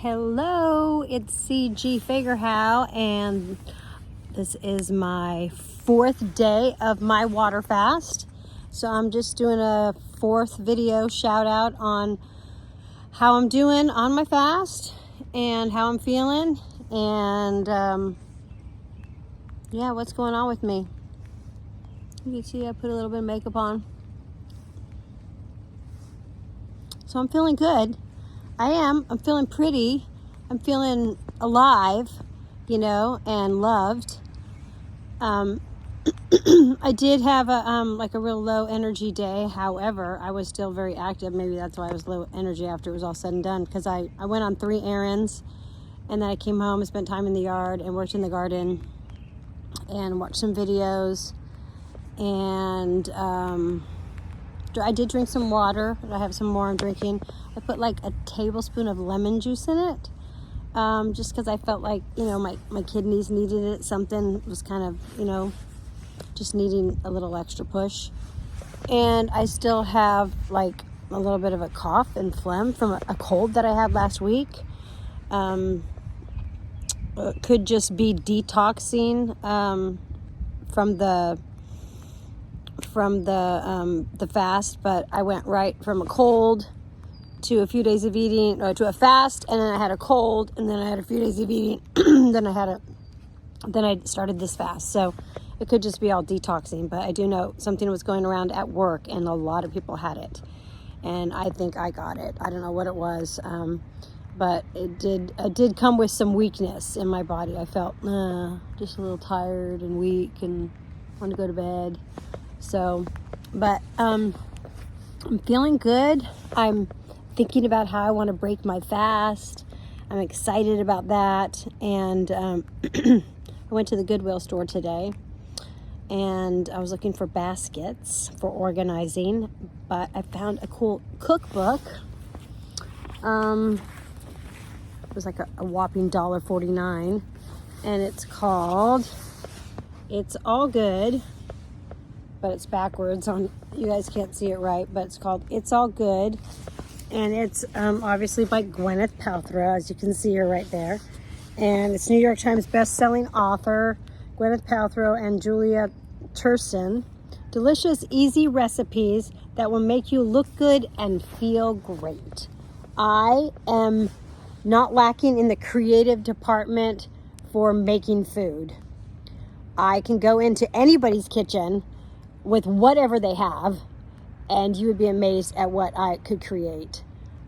Hello, it's CG Fagerhow, and this is my 4th day of my water fast. So I'm just doing a 4th video shout out on how I'm doing on my fast and how I'm feeling, and yeah, what's going on with me. You can see I put a little bit of makeup on. So I'm feeling good. I'm feeling pretty. I'm feeling alive, and loved. I did have a real low energy day. However, I was still very active. Maybe that's why I was low energy after it was all said and done, because I went on 3 errands, and then I came home and spent time in the yard and worked in the garden and watched some videos, and I did drink some water. I have some more I'm drinking. I put like a tablespoon of lemon juice in it, just because I felt like, my kidneys needed it. Something was kind of, just needing a little extra push. And I still have like a little bit of a cough and phlegm from a cold that I had last week. It could just be detoxing from the fast, but I went right from a cold to a few days of eating, or to a fast, and then I had a cold, and then I had a few days of eating, then I started this fast. So it could just be all detoxing, but I do know something was going around at work, and a lot of people had it, and I think I got it. I don't know what it was, but it did come with some weakness in my body. I felt just a little tired and weak and want to go to bed. So, but I'm feeling good. I'm thinking about how I want to break my fast. I'm excited about that. And I went to the Goodwill store today, and I was looking for baskets for organizing, but I found a cool cookbook. It was like a whopping $1.49, and it's called It's All Good, but it's backwards on, you guys can't see it right, but it's called It's All Good, and it's obviously by Gwyneth Paltrow, as you can see her right there, and it's New York Times best-selling author Gwyneth Paltrow and Julia Turshen. Delicious, easy recipes that will make you look good and feel great. I am not lacking in the creative department for making food. I can go into anybody's kitchen with whatever they have, and you would be amazed at what I could create.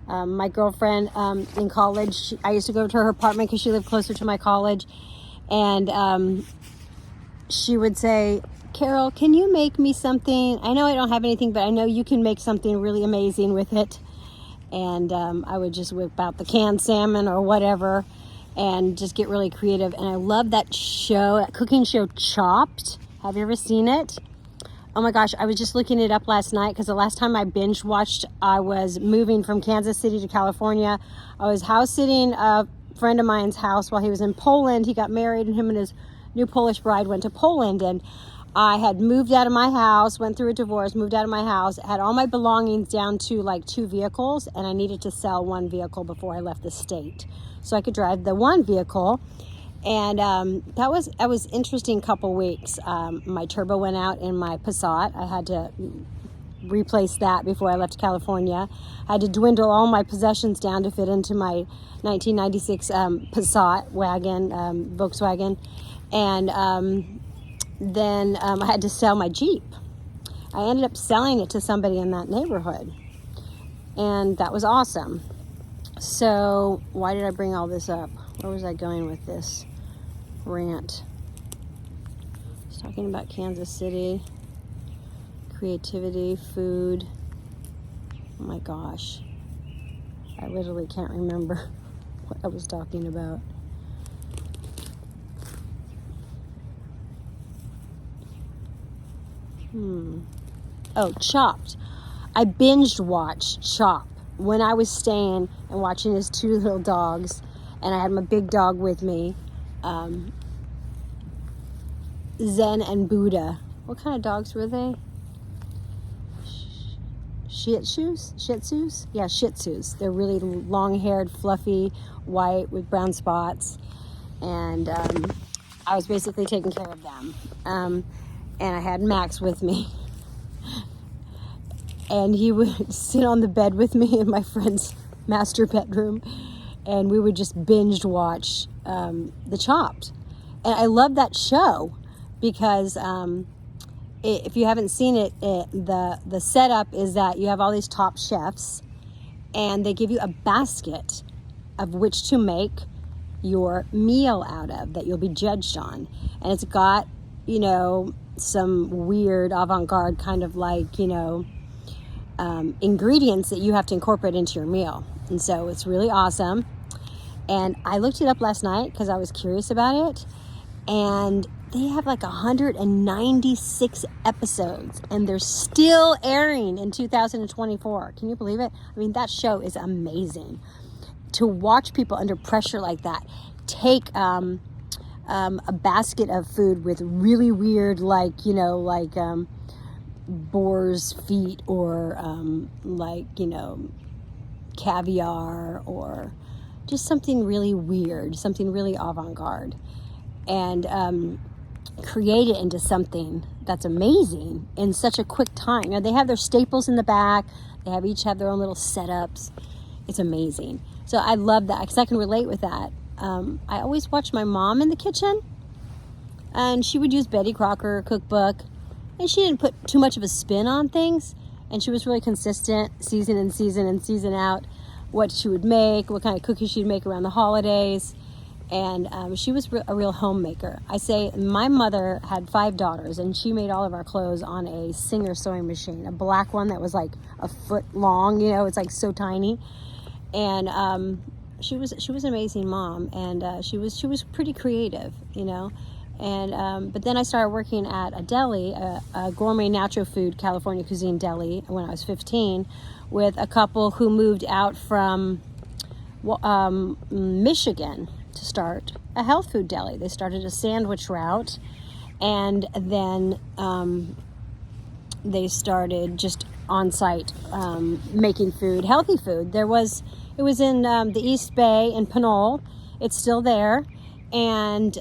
My girlfriend in college, I used to go to her apartment because she lived closer to my college, and she would say, "Carol, can you make me something? I know I don't have anything, but I know you can make something really amazing with it." And I would just whip out the canned salmon or whatever and just get really creative. And I love that cooking show, Chopped. Have you ever seen it? Oh my gosh, I was just looking it up last night, because the last time I binge watched, I was moving from Kansas City to California. I was house sitting a friend of mine's house while he was in Poland. He got married, and him and his new Polish bride went to Poland, and I had moved out of my house, went through a divorce, moved out of my house, had all my belongings down to like 2 vehicles, and I needed to sell 1 vehicle before I left the state so I could drive the 1 vehicle. And that was interesting couple weeks. My turbo went out in my Passat. I had to replace that before I left California. I had to dwindle all my possessions down to fit into my 1996 Passat wagon, Volkswagen. And then I had to sell my Jeep. I ended up selling it to somebody in that neighborhood, and that was awesome. So why did I bring all this up? Where was I going with this rant? I was talking about Kansas City, creativity, food. Oh my gosh, I literally can't remember what I was talking about. Oh, Chopped. I binged watched Chopped when I was staying and watching his 2 little dogs, and I had my big dog with me, Zen and Buddha. What kind of dogs were they? Shih Tzus? Yeah, Shih Tzus. They're really long-haired, fluffy, white with brown spots. And I was basically taking care of them. And I had Max with me. And he would sit on the bed with me in my friend's master bedroom. And we would just binge watch The Chopped. And I love that show because if you haven't seen it, the setup is that you have all these top chefs and they give you a basket of which to make your meal out of that you'll be judged on. And it's got, some weird avant-garde kind of like, ingredients that you have to incorporate into your meal. And so it's really awesome. And I looked it up last night because I was curious about it. And they have like 196 episodes and they're still airing in 2024. Can you believe it? I mean, that show is amazing. To watch people under pressure like that, take a basket of food with really weird, boar's feet or caviar or just something really weird, something really avant-garde, and create it into something that's amazing in such a quick time. Now they have their staples in the back. They each have their own little setups. It's amazing. So I love that because I can relate with that. I always watch my mom in the kitchen, and she would use Betty Crocker cookbook, and she didn't put too much of a spin on things, and she was really consistent season in season and season out what she would make, what kind of cookies she'd make around the holidays. And she was a real homemaker. I say my mother had 5 daughters, and she made all of our clothes on a Singer sewing machine, a black one that was like a foot long. It's like so tiny. And she was an amazing mom, and she was pretty creative, And but then I started working at a deli, a gourmet natural food California cuisine deli, when I was 15, with a couple who moved out from Michigan to start a health food deli. They started a sandwich route, and then they started just on site making food, healthy food. It was in the East Bay in Pinole. It's still there, and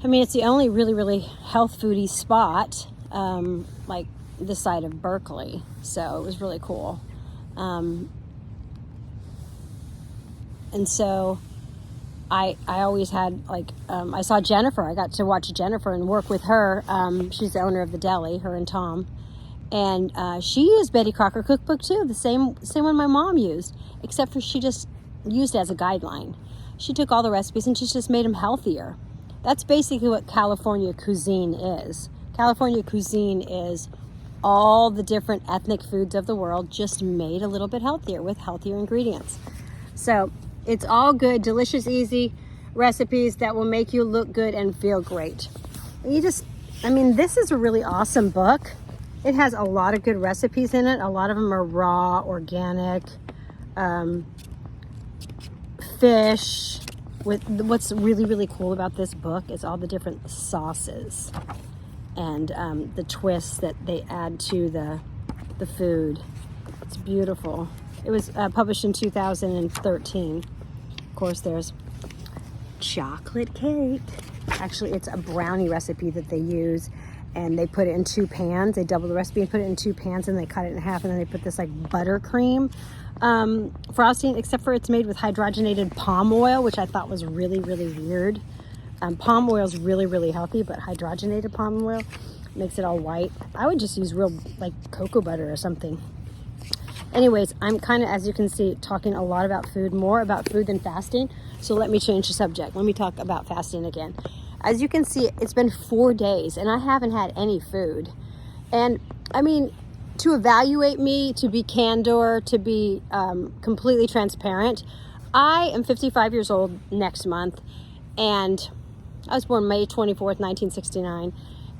it's the only really, really health foodie spot like this side of Berkeley. So it was really cool. And so I always had I saw Jennifer. I got to watch Jennifer and work with her. She's the owner of the deli, her and Tom. And she used Betty Crocker cookbook too, the same one my mom used, except for she just used it as a guideline. She took all the recipes and she just made them healthier. That's basically what California cuisine is. California cuisine is all the different ethnic foods of the world just made a little bit healthier with healthier ingredients. So it's all good, delicious, easy recipes that will make you look good and feel great. This is a really awesome book. It has a lot of good recipes in it. A lot of them are raw, organic, fish. What's really, really cool about this book is all the different sauces and the twists that they add to the food. It's beautiful. It was published in 2013. Of course, there's chocolate cake. Actually, it's a brownie recipe that they use, and they put it in 2 pans. They double the recipe and put it in 2 pans, and they cut it in half, and then they put this like buttercream frosting, except for it's made with hydrogenated palm oil, which I thought was really, really weird. Palm oil is really, really healthy, but hydrogenated palm oil makes it all white. I would just use real cocoa butter or something. Anyways, I'm kind of, as you can see, talking a lot about food, more about food than fasting. So let me change the subject. Let me talk about fasting again. As you can see, it's been 4 days and I haven't had any food. And to evaluate me, to be candor, to be completely transparent, I am 55 years old next month, and I was born May 24th, 1969.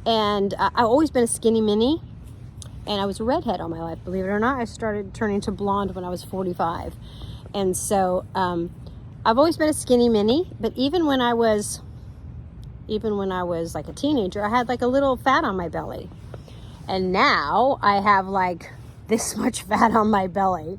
And I've always been a skinny mini. And I was a redhead all my life, believe it or not. I started turning to blonde when I was 45. And so I've always been a skinny mini, but even when I was like a teenager, I had like a little fat on my belly. And now I have like this much fat on my belly.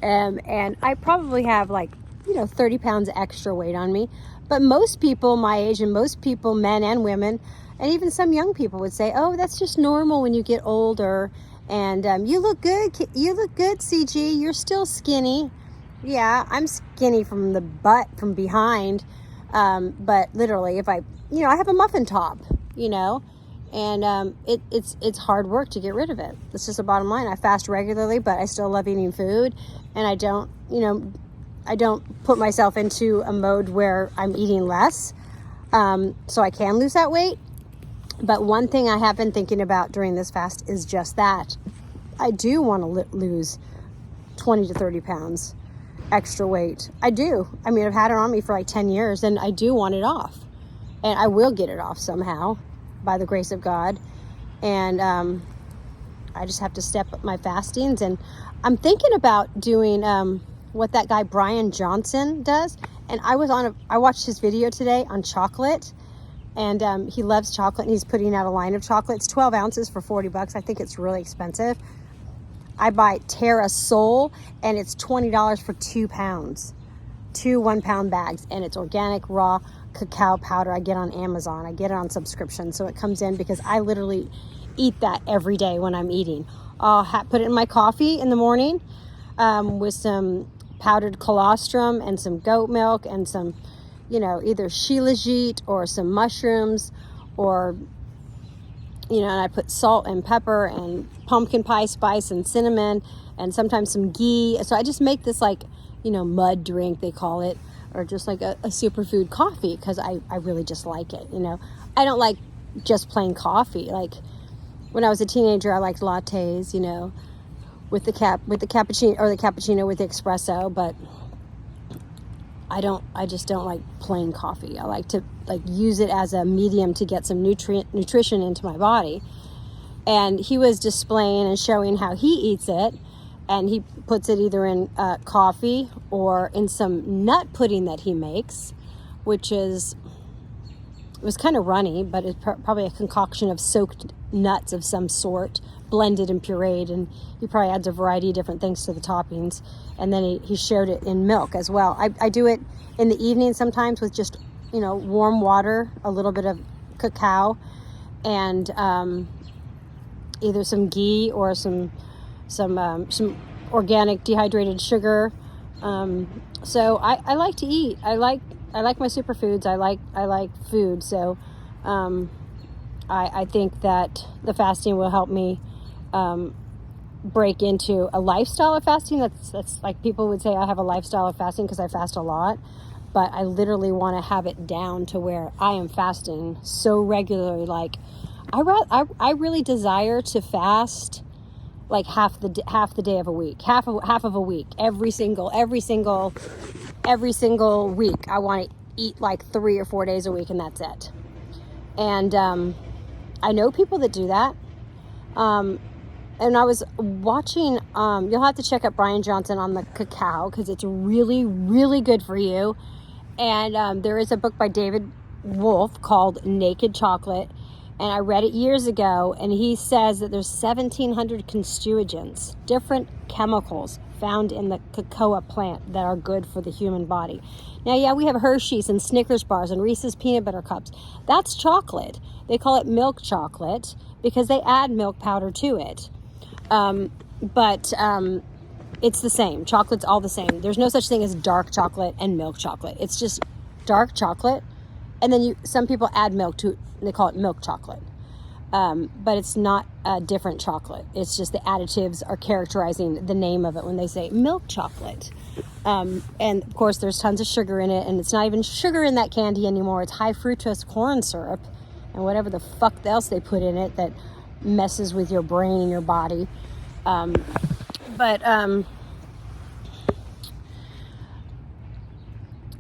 And I probably have like, 30 pounds extra weight on me. But most people my age, and most people, men and women, and even some young people would say, oh, that's just normal when you get older. And you look good. You look good, CG. You're still skinny. Yeah, I'm skinny from the butt, from behind. But literally, if I have a muffin top, and it's hard work to get rid of it. It's just the bottom line. I fast regularly, but I still love eating food, and I don't put myself into a mode where I'm eating less, so I can lose that weight. But one thing I have been thinking about during this fast is just that. I do want to lose 20 to 30 pounds extra weight. I do. I mean, I've had it on me for like 10 years, and I do want it off. And I will get it off somehow, by the grace of God. And I just have to step up my fastings. And I'm thinking about doing what that guy Brian Johnson does. And I watched his video today on chocolate. And he loves chocolate, and he's putting out a line of chocolates, 12 ounces for $40. I think it's really expensive. I buy Terra Soul, and it's $20 for 2 pounds, 2 1-pound bags, and it's organic raw cacao powder. I get on Amazon. I get it on subscription, so it comes in because I literally eat that every day when I'm eating. I'll put it in my coffee in the morning with some powdered colostrum and some goat milk and some either shilajit or some mushrooms, or, and I put salt and pepper and pumpkin pie spice and cinnamon and sometimes some ghee. So I just make this like, mud drink, they call it, or just like a superfood coffee, because I really just like it. I don't like just plain coffee. Like when I was a teenager, I liked lattes, with the cappuccino, or the cappuccino with the espresso, but I just don't like plain coffee. I like to use it as a medium to get some nutrition into my body. And he was displaying and showing how he eats it, and he puts it either in coffee or in some nut pudding that he makes, which it was kind of runny, but it's probably a concoction of soaked nuts of some sort, blended and pureed, and he probably adds a variety of different things to the toppings. And then he showed it in milk as well. I do it in the evening sometimes with just warm water, a little bit of cacao, and either some ghee or some organic dehydrated sugar. So I like to eat. I like my superfoods. I like food. So I think that the fasting will help me break into a lifestyle of fasting. That's like, people would say I have a lifestyle of fasting because I fast a lot, but I literally want to have it down to where I am fasting so regularly. Like I really desire to fast like half the day of a week, half of a week, every single week. I want to eat like 3 or 4 days a week, and that's it. And I know people that do that. And I was watching, you'll have to check out Brian Johnson on the cacao, because it's really, really good for you. And there is a book by David Wolfe called Naked Chocolate, and I read it years ago, and he says that there's 1,700 constituents, different chemicals found in the cocoa plant that are good for the human body. Now, yeah, we have Hershey's and Snickers bars and Reese's peanut butter cups. That's chocolate. They call it milk chocolate because they add milk powder to it. But it's the same. Chocolate's all the same. There's no such thing as dark chocolate and milk chocolate. It's just dark chocolate, and then some people add milk to it, and they call it milk chocolate. But it's not a different chocolate. It's just the additives are characterizing the name of it when they say milk chocolate. And of course there's tons of sugar in it, and it's not even sugar in that candy anymore. It's high fructose corn syrup and whatever the fuck else they put in it that messes with your brain and your body.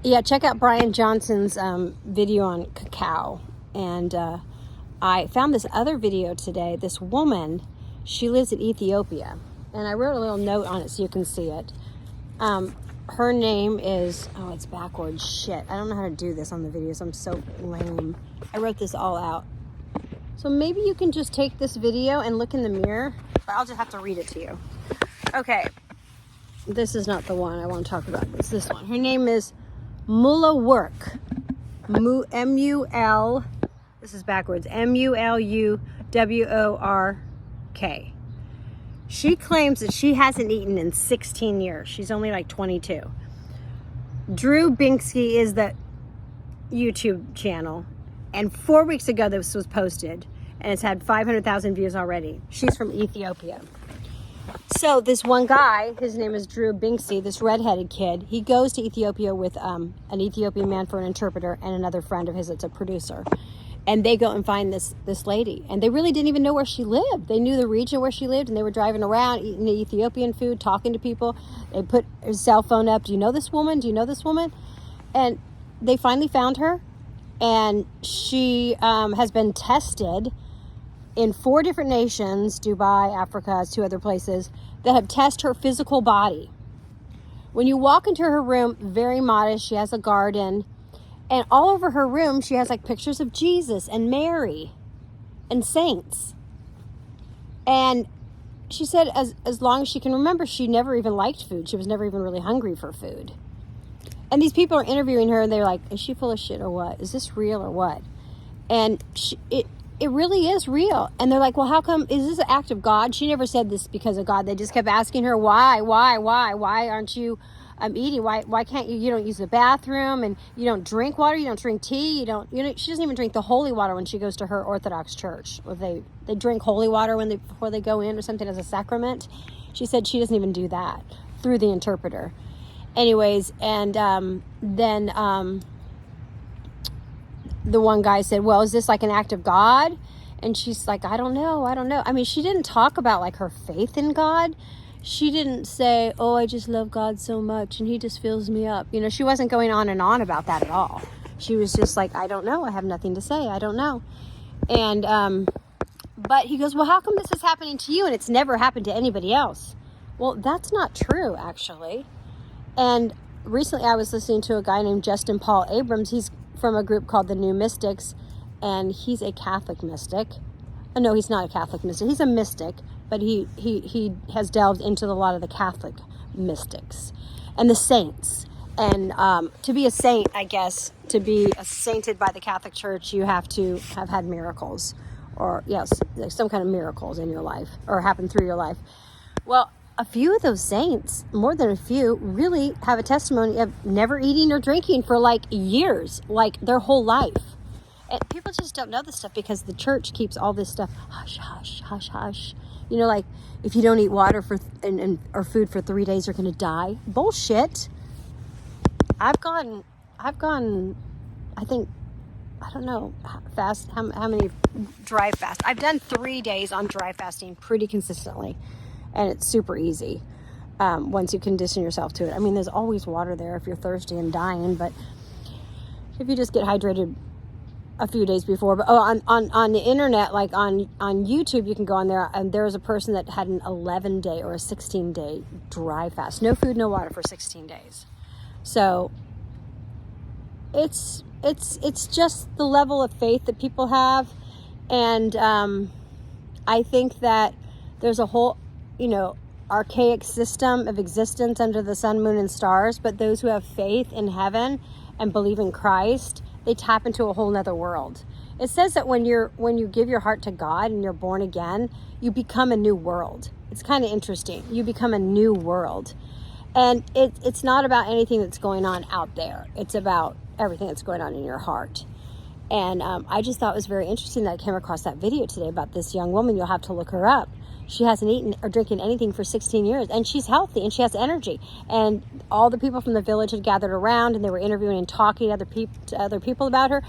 Yeah, check out Brian Johnson's video on cacao. And I found this other video today. This woman, she lives in Ethiopia, and I wrote a little note on it so you can see it. Her name is, oh, it's backwards. Shit, I don't know how to do this on the videos. I'm so lame. I wrote this all out So maybe you can just take this video and look in the mirror. But I'll just have to read it to you. Okay. This is not the one I want to talk about. It's this one. Her name is Mula Work. M-U-L, this is backwards, M-U-L-U-W-O-R-K. She claims that she hasn't eaten in 16 years. She's only like 22. Drew Binksy is the YouTube channel. And 4 weeks ago this was posted. And it's had 500,000 views already. She's from Ethiopia. So this one guy, his name is Drew Binksy, this redheaded kid, he goes to Ethiopia with an Ethiopian man for an interpreter and another friend of his that's a producer. And they go and find this lady. And they really didn't even know where she lived. They knew the region where she lived, and they were driving around, eating the Ethiopian food, talking to people. They put his cell phone up. Do you know this woman? Do you know this woman? And they finally found her. And she has been tested in 4 different nations, Dubai, Africa, 2 other places, that have tested her physical body. When you walk into her room, very modest, she has a garden, and all over her room, she has like pictures of Jesus and Mary and saints. And she said as long as she can remember, she never even liked food. She was never even really hungry for food. And these people are interviewing her, and they're like, is she full of shit or what? Is this real or what? And it really is real. And they're like, well, how come, is this an act of God? She never said this because of God. They just kept asking her, why aren't you eating? Why can't you don't use the bathroom, and you don't drink water, you don't drink tea, she doesn't even drink the holy water when she goes to her Orthodox church. Or they drink holy water before they go in or something as a sacrament. She said she doesn't even do that through the interpreter. Anyways, and then the one guy said, well, is this like an act of God? And she's like, I don't know. I mean, she didn't talk about like her faith in God. She didn't say, oh, I just love God so much and he just fills me up. She wasn't going on and on about that at all. She was just like, I don't know. I have nothing to say. I don't know. And, but he goes, well, how come this is happening to you and it's never happened to anybody else? Well, that's not true, actually. And recently I was listening to a guy named Justin Paul Abrams. He's from a group called the New Mystics, and he's a Catholic mystic. No, he's not a Catholic mystic. He's a mystic, but he has delved into a lot of the Catholic mystics and the saints. And to be a saint, I guess, to be sainted by the Catholic Church, you have to have had miracles, or yes, some kind of miracles in your life, or happen through your life. Well, a few of those saints, more than a few, really have a testimony of never eating or drinking for like years, like their whole life. And people just don't know this stuff because the church keeps all this stuff hush, hush, hush, hush. Like if you don't eat water or food for 3 days, you're going to die. Bullshit. I've gone, I think, I don't know, fast, how many dry fast. I've done 3 days on dry fasting pretty consistently. And it's super easy once you condition yourself to it. I mean, there's always water there if you're thirsty and dying, but if you just get hydrated a few days before. But on the internet, like on YouTube, you can go on there, and there was a person that had an 11-day or a 16-day dry fast. No food, no water for 16 days. So it's just the level of faith that people have. And I think that there's a whole archaic system of existence under the sun, moon, and stars. But those who have faith in heaven and believe in Christ, they tap into a whole nother world. It says that when you give your heart to God and you're born again, you become a new world. It's kind of interesting. You become a new world. And it's not about anything that's going on out there. It's about everything that's going on in your heart. And I just thought it was very interesting that I came across that video today about this young woman. You'll have to look her up. She hasn't eaten or drinking anything for 16 years, and she's healthy and she has energy. And all the people from the village had gathered around, and they were interviewing and talking to other people about her.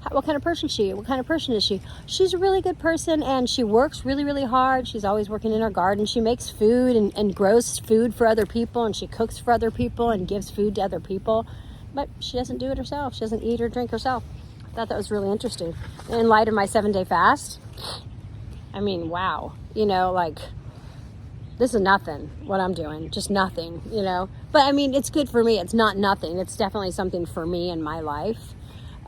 What kind of person is she? What kind of person is she? She's a really good person, and she works really, really hard. She's always working in her garden. She makes food and grows food for other people, and she cooks for other people and gives food to other people. But she doesn't do it herself. She doesn't eat or drink herself. I thought that was really interesting. In light of my 7-day fast, I mean, wow. Like, this is nothing, what I'm doing. Just nothing, But, I mean, it's good for me. It's not nothing. It's definitely something for me in my life.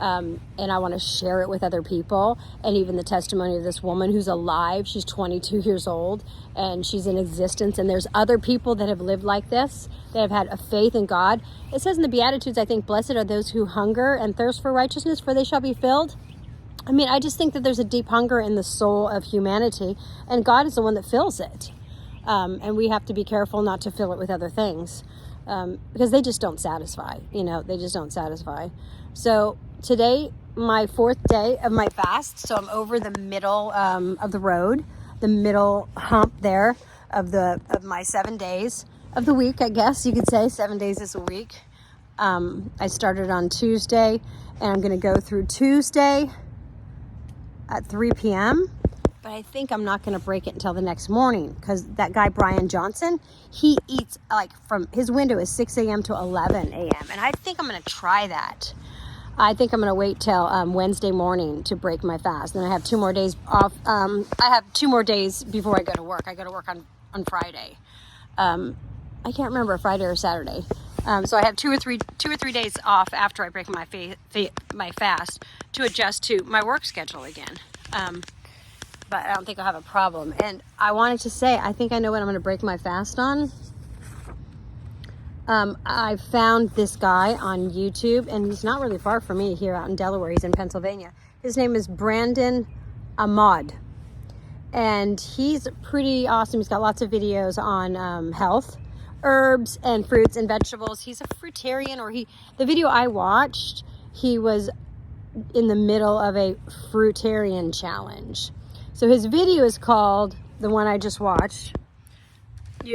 and I want to share it with other people. And even the testimony of this woman who's alive, she's 22 years old and she's in existence. And there's other people that have lived like this, that have had a faith in God. It says in the Beatitudes, I think, blessed are those who hunger and thirst for righteousness, for they shall be filled. I mean, I just think that there's a deep hunger in the soul of humanity, and God is the one that fills it. And we have to be careful not to fill it with other things, because they just don't satisfy, they just don't satisfy. So today, my 4th day of my fast, so I'm over the middle of the road, the middle hump there of my 7 days of the week, I guess you could say. 7 days is a week. I started on Tuesday, and I'm going to go through Tuesday at 3 p.m., but I think I'm not going to break it until the next morning, because that guy Brian Johnson, he eats from his window is 6 a.m. to 11 a.m. and I think I'm going to try that. I think I'm going to wait till Wednesday morning to break my fast. Then I have 2 more days off. I have 2 more days before I go to work. I go to work on Friday. I can't remember, Friday or Saturday. So I have 2 or 3 days off after I break my fast to adjust to my work schedule again. But I don't think I'll have a problem. And I wanted to say, I think I know what I'm going to break my fast on. I found this guy on YouTube, and he's not really far from me here out in Delaware. He's in Pennsylvania. His name is Brandon Ahmad. And he's pretty awesome. He's got lots of videos on health, herbs and fruits and vegetables. He's a fruitarian, the video I watched, he was in the middle of a fruitarian challenge. So his video is called, the one I just watched,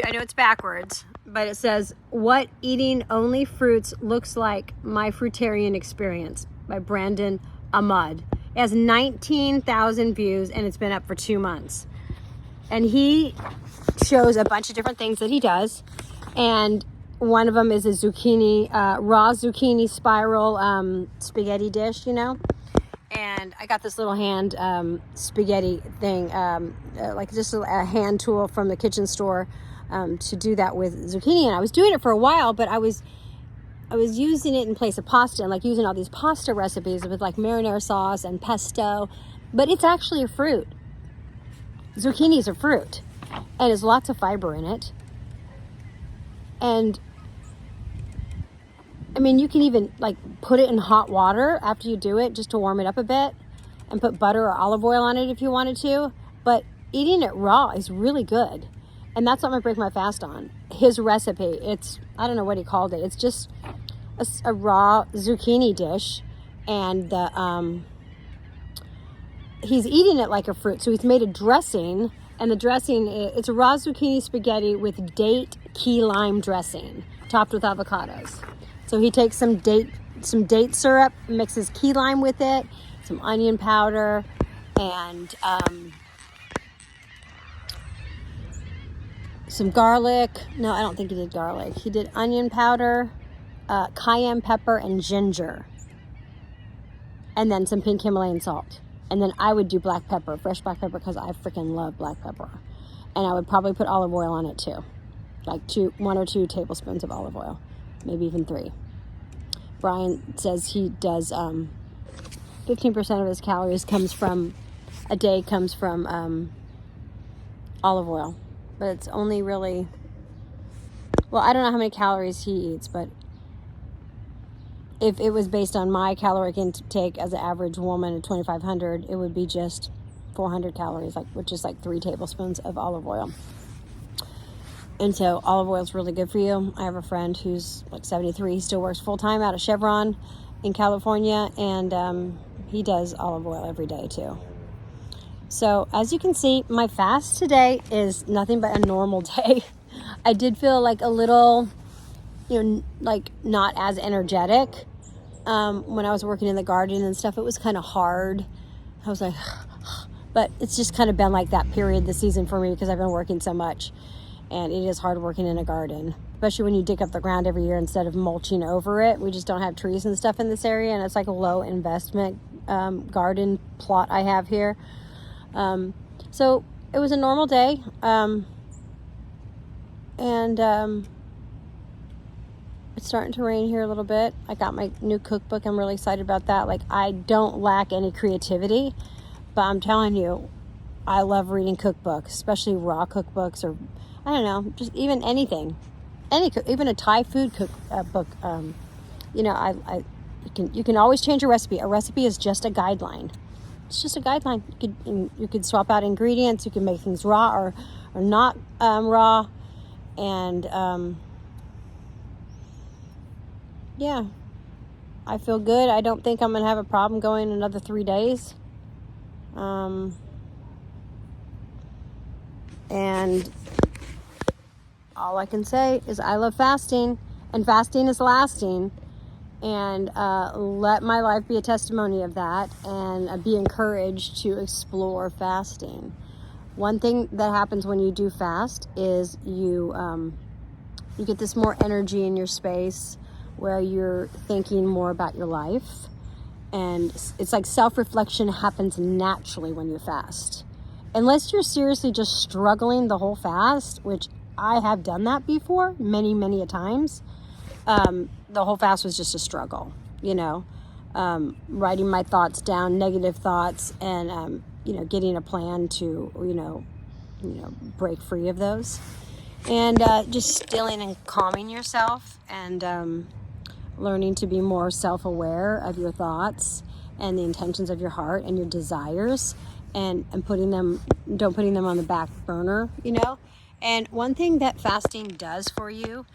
I know it's backwards, but it says, What Eating Only Fruits Looks Like, My Fruitarian Experience, by Brandon Ahmad. It has 19,000 views, and it's been up for 2 months. And he shows a bunch of different things that he does. And one of them is a raw zucchini spiral spaghetti dish, And I got this little hand spaghetti thing, like just a hand tool from the kitchen store to do that with zucchini. And I was doing it for a while, but I was using it in place of pasta, and using all these pasta recipes with marinara sauce and pesto. But it's actually a fruit. Zucchini is a fruit, and there's lots of fiber in it. And I mean, you can even put it in hot water after you do it, just to warm it up a bit, and put butter or olive oil on it if you wanted to. But eating it raw is really good. And that's what I'm going to break my fast on. His recipe, I don't know what he called it. It's just a raw zucchini dish. And he's eating it like a fruit. So he's made a dressing. And the dressing, it's a raw zucchini spaghetti with date key lime dressing, topped with avocados. So he takes some date syrup, mixes key lime with it, some onion powder, and some garlic. No, I don't think he did garlic. He did onion powder, cayenne pepper, and ginger. And then some pink Himalayan salt. And then I would do black pepper, fresh black pepper, because I freaking love black pepper. And I would probably put olive oil on it too. 1 or 2 tablespoons of olive oil. Maybe even 3. Brian says he does 15% of his calories comes from olive oil. But it's only really, I don't know how many calories he eats, but if it was based on my caloric intake as an average woman at 2,500, it would be just 400 calories, which is 3 tablespoons of olive oil. And so olive oil is really good for you. I have a friend who's 73. He still works full-time out of Chevron in California, and he does olive oil every day too. So as you can see, my fast today is nothing but a normal day. I did feel a little, not as energetic when I was working in the garden and stuff. It was kind of hard. I was but it's just kind of been like that period this season for me, because I've been working so much. And it is hard working in a garden, especially when you dig up the ground every year instead of mulching over it. We just don't have trees and stuff in this area, and it's a low investment garden plot I have here. So it was a normal day, and It's starting to rain here a little bit. I got my new cookbook. I'm really excited about that. Like, I don't lack any creativity, but I'm telling you, I love reading cookbooks, especially raw cookbooks, or I don't know, just even anything, even a Thai food book. You know, you can always change a recipe. A recipe is just a guideline. It's just a guideline. You could swap out ingredients. You can make things raw or not raw, and yeah, I feel good. I don't think I'm gonna have a problem going another 3 days. And all I can say is I love fasting, and fasting is lasting. And let my life be a testimony of that, and be encouraged to explore fasting. One thing that happens when you do fast is you get this more energy in your space, where you're thinking more about your life. And it's like self-reflection happens naturally when you fast. Unless you're seriously just struggling the whole fast, which I have done that before many, many a times. The whole fast was just a struggle, you know, writing my thoughts down, negative thoughts, and, getting a plan to, break free of those. And just stilling and calming yourself, and learning to be more self-aware of your thoughts and the intentions of your heart and your desires, and don't putting them on the back burner, you know. And one thing that fasting does for you,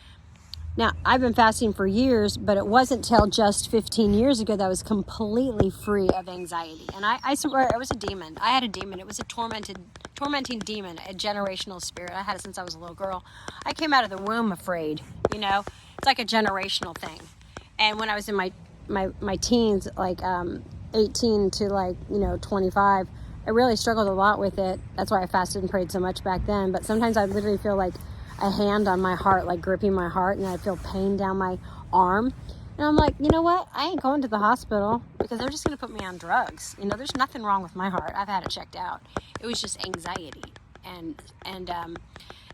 now I've been fasting for years, but it wasn't till just 15 years ago that I was completely free of anxiety. And I swear it was a demon. I had a demon. It was a tormenting demon, a generational spirit. I had it since I was a little girl. I came out of the womb afraid, you know. It's like a generational thing. And when I was in my teens, like 18 to 25, I really struggled a lot with it. That's why I fasted and prayed so much back then. But sometimes I literally feel like a hand on my heart, like gripping my heart, and I feel pain down my arm. And I'm like, you know what? I ain't going to the hospital, because they're just going to put me on drugs. You know, there's nothing wrong with my heart. I've had it checked out. It was just anxiety, and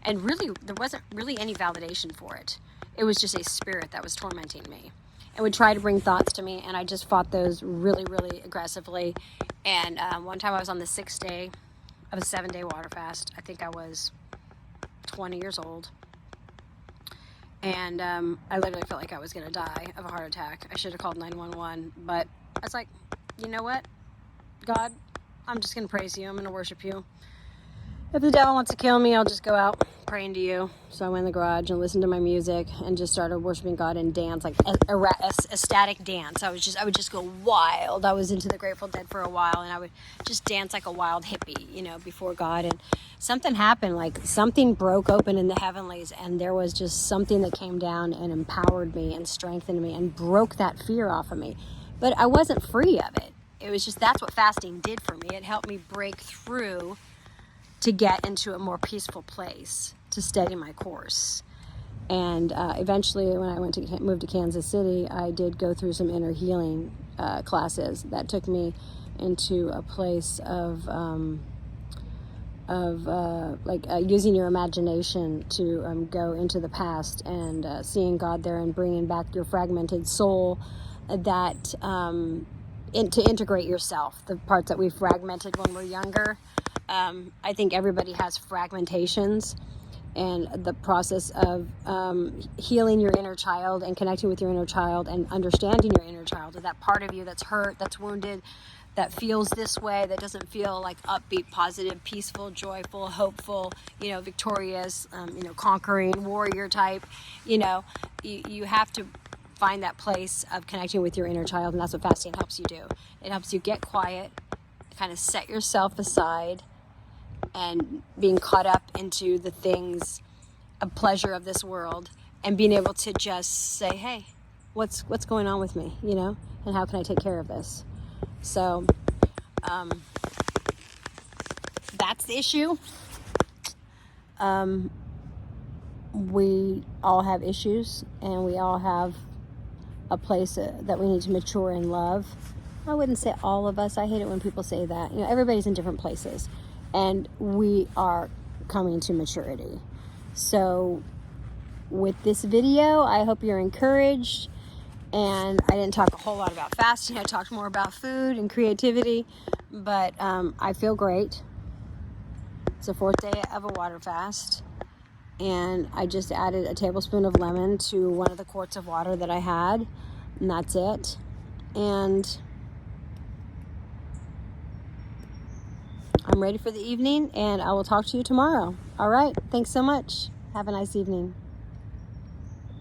really there wasn't really any validation for it. It was just a spirit that was tormenting me, and would try to bring thoughts to me, and I just fought those really, really aggressively. And one time I was on the 6th day of a 7-day water fast. I think I was 20 years old. And I literally felt like I was going to die of a heart attack. I should have called 911. But I was like, you know what? God, I'm just going to praise you. I'm going to worship you. If the devil wants to kill me, I'll just go out praying to you. So I went in the garage and listened to my music and just started worshiping God and dance, like a ecstatic dance. I would just go wild. I was into the Grateful Dead for a while, and I would just dance like a wild hippie, you know, before God. And something happened, like something broke open in the heavenlies, and there was just something that came down and empowered me and strengthened me and broke that fear off of me. But I wasn't free of it. It was just, that's what fasting did for me. It helped me break through to get into a more peaceful place, to steady my course. And eventually, when I moved to Kansas City, I did go through some inner healing classes that took me into a place of using your imagination to go into the past, and seeing God there, and bringing back your fragmented soul, that to integrate yourself, the parts that we fragmented when we're younger. I think everybody has fragmentations, and the process of healing your inner child and connecting with your inner child and understanding your inner child, or that part of you that's hurt, that's wounded, that feels this way, that doesn't feel like upbeat, positive, peaceful, joyful, hopeful, victorious, conquering, warrior type. You have to find that place of connecting with your inner child, and that's what fasting helps you do. It helps you get quiet, kind of set yourself aside, and being caught up into the things of pleasure of this world, and being able to just say, hey, what's going on with me, and how can I take care of this? So that's the issue. We all have issues, and we all have a place that we need to mature in love. I wouldn't say all of us. I hate it when people say that. Everybody's in different places, and we are coming to maturity. So with this video. I hope you're encouraged. And I didn't talk a whole lot about fasting. I talked more about food and creativity, but I feel great. It's the 4th day of a water fast, and I just added a tablespoon of lemon to one of the quarts of water that I had, and that's it. And I'm ready for the evening, and I will talk to you tomorrow. All right, thanks so much. Have a nice evening.